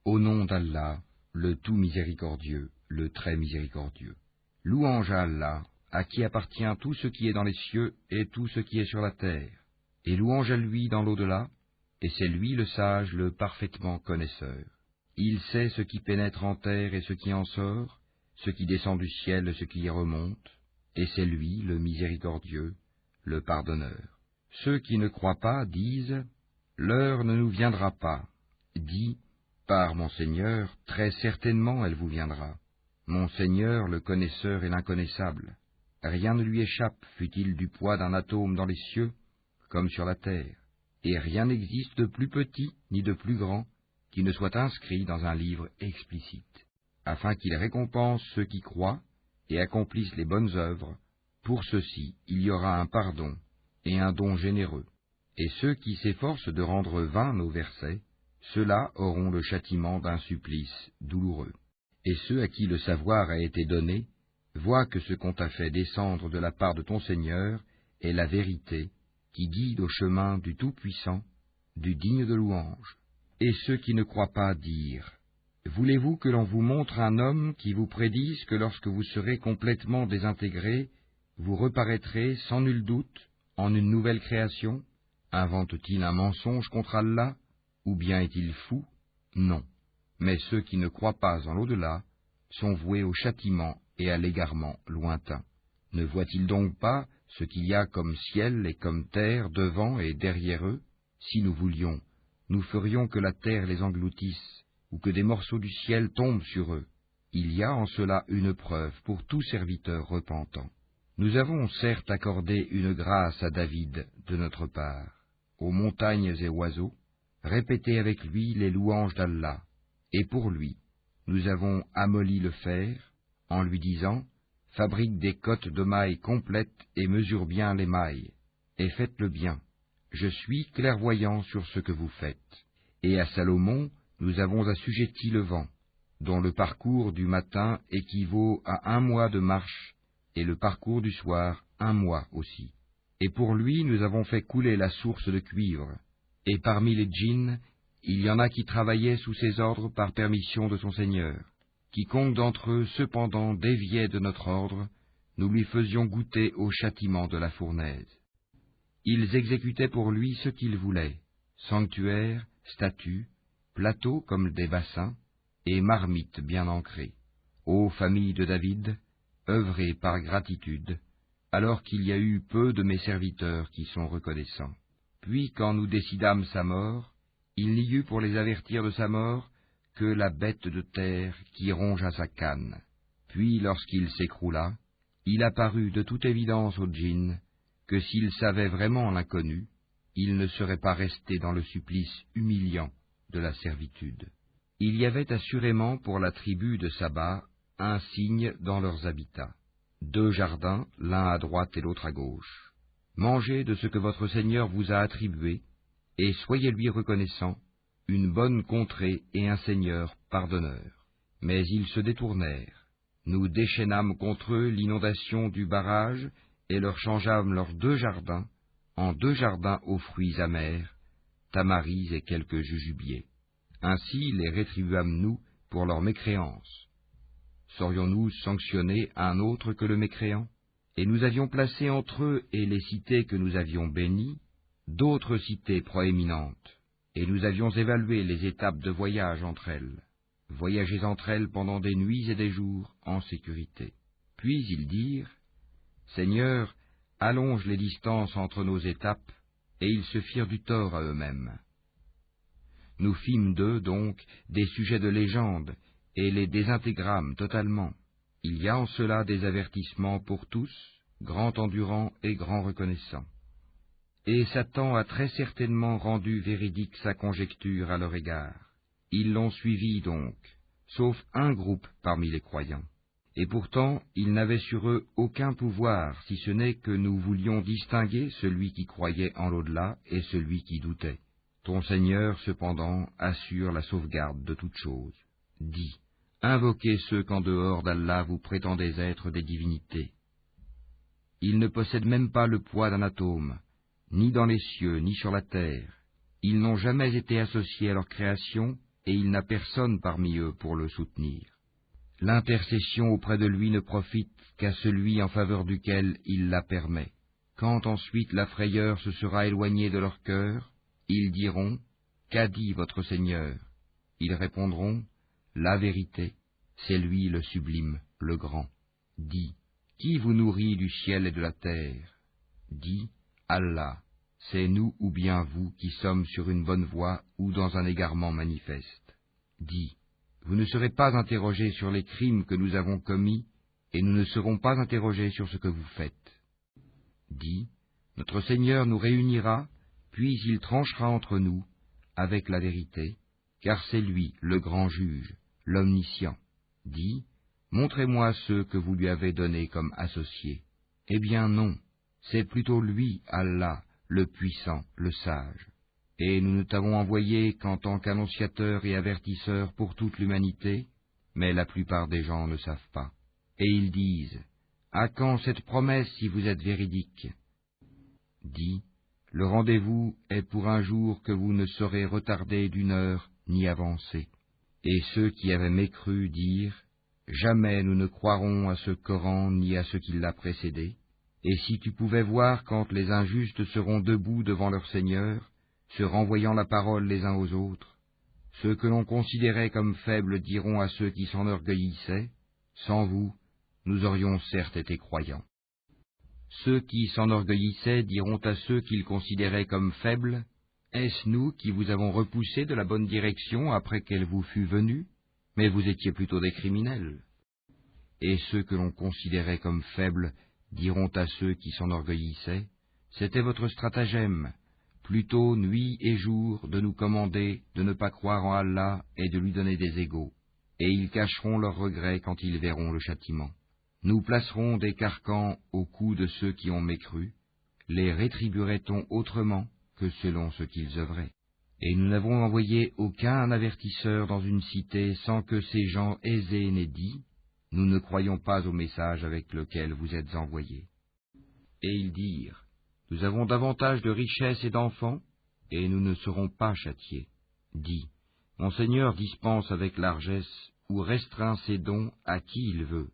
Au nom d'Allah, le tout miséricordieux, le très miséricordieux. Louange à Allah, à qui appartient tout ce qui est dans les cieux et tout ce qui est sur la terre, et louange à lui dans l'au-delà, et c'est lui le sage, le parfaitement connaisseur. Il sait ce qui pénètre en terre et ce qui en sort, ce qui descend du ciel et ce qui y remonte, et c'est lui le miséricordieux, le pardonneur. Ceux qui ne croient pas disent « L'heure ne nous viendra pas ». Dis « Par mon Seigneur, très certainement elle vous viendra. Mon Seigneur, le connaisseur et l'inconnaissable. Rien ne lui échappe, fût-il du poids d'un atome dans les cieux, comme sur la terre. Et rien n'existe de plus petit ni de plus grand qui ne soit inscrit dans un livre explicite, afin qu'il récompense ceux qui croient et accomplissent les bonnes œuvres. Pour ceux-ci, il y aura un pardon et un don généreux. Et ceux qui s'efforcent de rendre vains nos versets, ceux-là auront le châtiment d'un supplice douloureux. Et ceux à qui le savoir a été donné, voient que ce qu'on t'a fait descendre de la part de ton Seigneur est la vérité, qui guide au chemin du Tout-Puissant, du digne de louange. Et ceux qui ne croient pas dirent « Voulez-vous que l'on vous montre un homme qui vous prédise que lorsque vous serez complètement désintégrés, vous reparaîtrez sans nul doute en une nouvelle création? Invente-t-il un mensonge contre Allah, ou bien est-il fou? Non. Mais ceux qui ne croient pas en l'au-delà sont voués au châtiment et à l'égarement lointain. Ne voient-ils donc pas ce qu'il y a comme ciel et comme terre devant et derrière eux? Si nous voulions, nous ferions que la terre les engloutisse, ou que des morceaux du ciel tombent sur eux. Il y a en cela une preuve pour tout serviteur repentant. Nous avons certes accordé une grâce à David de notre part, aux montagnes et oiseaux, répétez avec lui les louanges d'Allah, et pour lui, nous avons amolli le fer, en lui disant, fabrique des cottes de mailles complètes et mesure bien les mailles, et faites-le bien. Je suis clairvoyant sur ce que vous faites. Et à Salomon, nous avons assujetti le vent, dont le parcours du matin équivaut à 1 mois de marche, et le parcours du soir 1 mois aussi. Et pour lui, nous avons fait couler la source de cuivre. Et parmi les djinns, il y en a qui travaillaient sous ses ordres par permission de son Seigneur. Quiconque d'entre eux, cependant, déviait de notre ordre, nous lui faisions goûter au châtiment de la fournaise. Ils exécutaient pour lui ce qu'ils voulaient, sanctuaires, statues, plateaux comme des bassins, et marmites bien ancrées. Ô famille de David, œuvrez par gratitude, alors qu'il y a eu peu de mes serviteurs qui sont reconnaissants. Puis quand nous décidâmes sa mort, il n'y eut pour les avertir de sa mort que la bête de terre qui rongea sa canne. Puis lorsqu'il s'écroula, il apparut de toute évidence aux djinns que s'ils savaient vraiment l'inconnu, ils ne seraient pas restés dans le supplice humiliant de la servitude. Il y avait assurément pour la tribu de Saba un signe dans leurs habitats, 2 jardins, l'un à droite et l'autre à gauche. Mangez de ce que votre Seigneur vous a attribué, et soyez-lui reconnaissants, une bonne contrée et un Seigneur pardonneur. Mais ils se détournèrent. Nous déchaînâmes contre eux l'inondation du barrage, et leur changeâmes leurs 2 jardins, en 2 jardins aux fruits amers, tamaris et quelques jujubiers. Ainsi les rétribuâmes-nous pour leur mécréance. Saurions-nous sanctionner un autre que le mécréant? Et nous avions placé entre eux et les cités que nous avions bénies, d'autres cités proéminentes, et nous avions évalué les étapes de voyage entre elles. Voyagez entre elles pendant des nuits et des jours en sécurité. Puis ils dirent, Seigneur, allonge les distances entre nos étapes, et ils se firent du tort à eux-mêmes. Nous fîmes d'eux, donc, des sujets de légende, et les désintégrâmes totalement. Il y a en cela des avertissements pour tous, grand endurants et grand reconnaissants. Et Satan a très certainement rendu véridique sa conjecture à leur égard. Ils l'ont suivi donc, sauf un groupe parmi les croyants. Et pourtant, ils n'avaient sur eux aucun pouvoir, si ce n'est que nous voulions distinguer celui qui croyait en l'au-delà et celui qui doutait. Ton Seigneur, cependant, assure la sauvegarde de toutes choses. Dis, invoquez ceux qu'en dehors d'Allah vous prétendez être des divinités. Ils ne possèdent même pas le poids d'un atome, ni dans les cieux, ni sur la terre. Ils n'ont jamais été associés à leur création, et il n'a personne parmi eux pour le soutenir. L'intercession auprès de lui ne profite qu'à celui en faveur duquel il la permet. Quand ensuite la frayeur se sera éloignée de leur cœur, ils diront, « Qu'a dit votre Seigneur ?» Ils répondront, « La vérité, c'est lui le sublime, le grand. » Dis, « Qui vous nourrit du ciel et de la terre ?» Dis, « Allah, c'est nous ou bien vous qui sommes sur une bonne voie ou dans un égarement manifeste. » Dis, « Vous ne serez pas interrogés sur les crimes que nous avons commis, et nous ne serons pas interrogés sur ce que vous faites. » Dis, « Notre Seigneur nous réunira, puis il tranchera entre nous, avec la vérité, car c'est lui le grand juge, l'omniscient. » Dis, « Montrez-moi ceux que vous lui avez donnés comme associés. » Eh bien non, c'est plutôt lui, Allah, le puissant, le sage. Et nous ne t'avons envoyé qu'en tant qu'annonciateur et avertisseur pour toute l'humanité, mais la plupart des gens ne savent pas. Et ils disent, « À quand cette promesse si vous êtes véridique ?» Dis, « Le rendez-vous est pour un jour que vous ne saurez retarder d'une heure ni avancer. » Et ceux qui avaient mécru dirent, « Jamais nous ne croirons à ce Coran ni à ce qui l'a précédé. Et si tu pouvais voir quand les injustes seront debout devant leur Seigneur, se renvoyant la parole les uns aux autres, ceux que l'on considérait comme faibles diront à ceux qui s'enorgueillissaient, « Sans vous, nous aurions certes été croyants. » Ceux qui s'enorgueillissaient diront à ceux qu'ils considéraient comme faibles, « Est-ce nous qui vous avons repoussé de la bonne direction après qu'elle vous fût venue? Mais vous étiez plutôt des criminels. » Et ceux que l'on considérait comme faibles diront à ceux qui s'enorgueillissaient, « C'était votre stratagème, plutôt nuit et jour de nous commander de ne pas croire en Allah et de lui donner des égaux, et ils cacheront leurs regrets quand ils verront le châtiment. Nous placerons des carcans au cou de ceux qui ont mécru, les rétribuerait-on autrement que selon ce qu'ils œuvraient? Et nous n'avons envoyé aucun avertisseur dans une cité sans que ces gens aisés n'aient dit, « Nous ne croyons pas au message avec lequel vous êtes envoyés. » Et ils dirent, « Nous avons davantage de richesses et d'enfants, et nous ne serons pas châtiés. » Dis, « Mon Seigneur dispense avec largesse ou restreint ses dons à qui il veut. »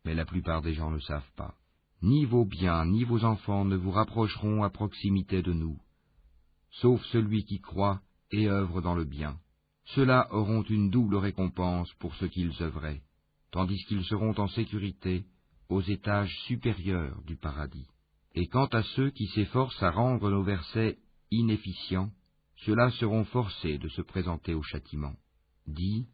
Mais la plupart des gens ne savent pas. Ni vos biens, ni vos enfants ne vous rapprocheront à proximité de nous, sauf celui qui croit et œuvre dans le bien. Ceux-là auront une double récompense pour ce qu'ils œuvraient, tandis qu'ils seront en sécurité aux étages supérieurs du paradis. Et quant à ceux qui s'efforcent à rendre nos versets inefficients, ceux-là seront forcés de se présenter au châtiment. Dis,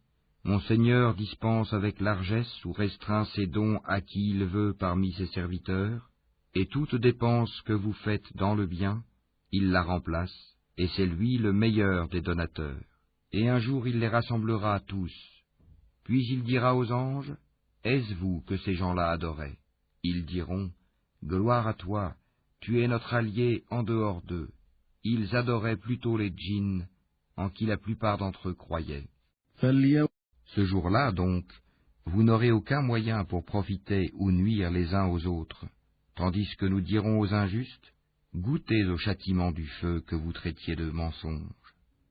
mon Seigneur dispense avec largesse ou restreint ses dons à qui il veut parmi ses serviteurs, et toute dépense que vous faites dans le bien, il la remplace, et c'est lui le meilleur des donateurs. Et un jour il les rassemblera tous. Puis il dira aux anges, « Est-ce vous que ces gens-là adoraient ?» Ils diront, « Gloire à toi, tu es notre allié en dehors d'eux. » Ils adoraient plutôt les djinns, en qui la plupart d'entre eux croyaient. Ce jour-là, donc, vous n'aurez aucun moyen pour profiter ou nuire les uns aux autres, tandis que nous dirons aux injustes, « Goûtez au châtiment du feu que vous traitiez de mensonge. »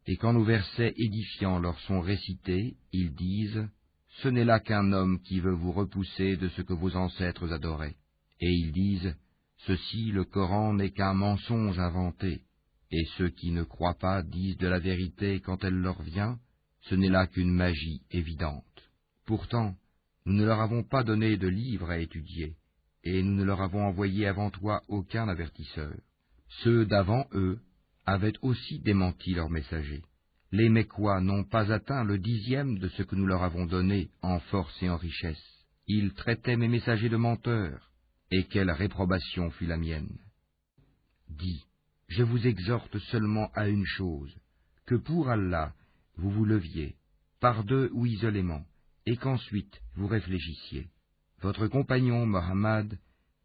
Et quand nos versets édifiants leur sont récités, ils disent, « Ce n'est là qu'un homme qui veut vous repousser de ce que vos ancêtres adoraient. » Et ils disent, « Ceci, le Coran, n'est qu'un mensonge inventé. » Et ceux qui ne croient pas disent de la vérité quand elle leur vient, ce n'est là qu'une magie évidente. Pourtant, nous ne leur avons pas donné de livre à étudier, et nous ne leur avons envoyé avant toi aucun avertisseur. Ceux d'avant eux avaient aussi démenti leurs messagers. Les Mécois n'ont pas atteint le 10e de ce que nous leur avons donné en force et en richesse. Ils traitaient mes messagers de menteurs, et quelle réprobation fut la mienne. Dis, je vous exhorte seulement à une chose, que pour Allah, vous vous leviez, par deux ou isolément, et qu'ensuite vous réfléchissiez. Votre compagnon Mohammed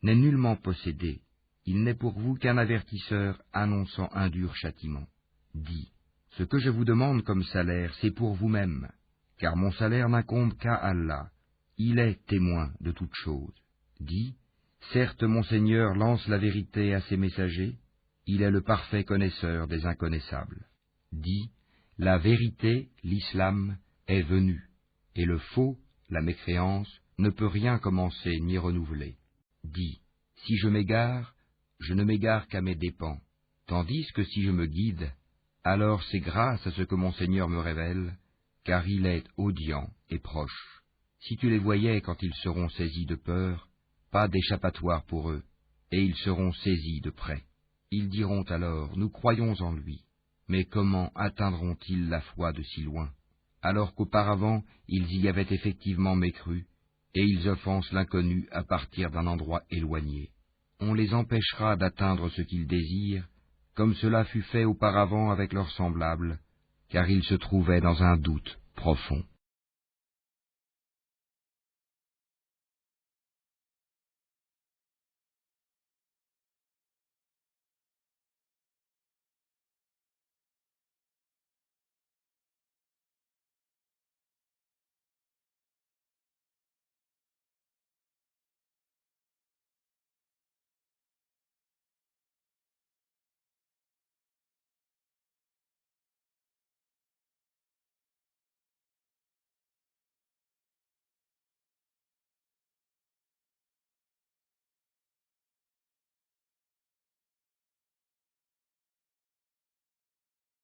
n'est nullement possédé, il n'est pour vous qu'un avertisseur annonçant un dur châtiment. Dis, ce que je vous demande comme salaire, c'est pour vous-même, car mon salaire n'incombe qu'à Allah, il est témoin de toutes choses. Dis, certes mon Seigneur lance la vérité à ses messagers, il est le parfait connaisseur des inconnaissables. Dis, La vérité, l'islam, est venue, et le faux, la mécréance, ne peut rien commencer ni renouveler. Dis, si je m'égare, je ne m'égare qu'à mes dépens, tandis que si je me guide, alors c'est grâce à ce que mon Seigneur me révèle, car il est audient et proche. Si tu les voyais quand ils seront saisis de peur, pas d'échappatoire pour eux, et ils seront saisis de près. Ils diront alors, nous croyons en lui, mais comment atteindront-ils la foi de si loin, alors qu'auparavant ils y avaient effectivement mécru, et ils offensent l'inconnu à partir d'un endroit éloigné. On les empêchera d'atteindre ce qu'ils désirent, comme cela fut fait auparavant avec leurs semblables, car ils se trouvaient dans un doute profond.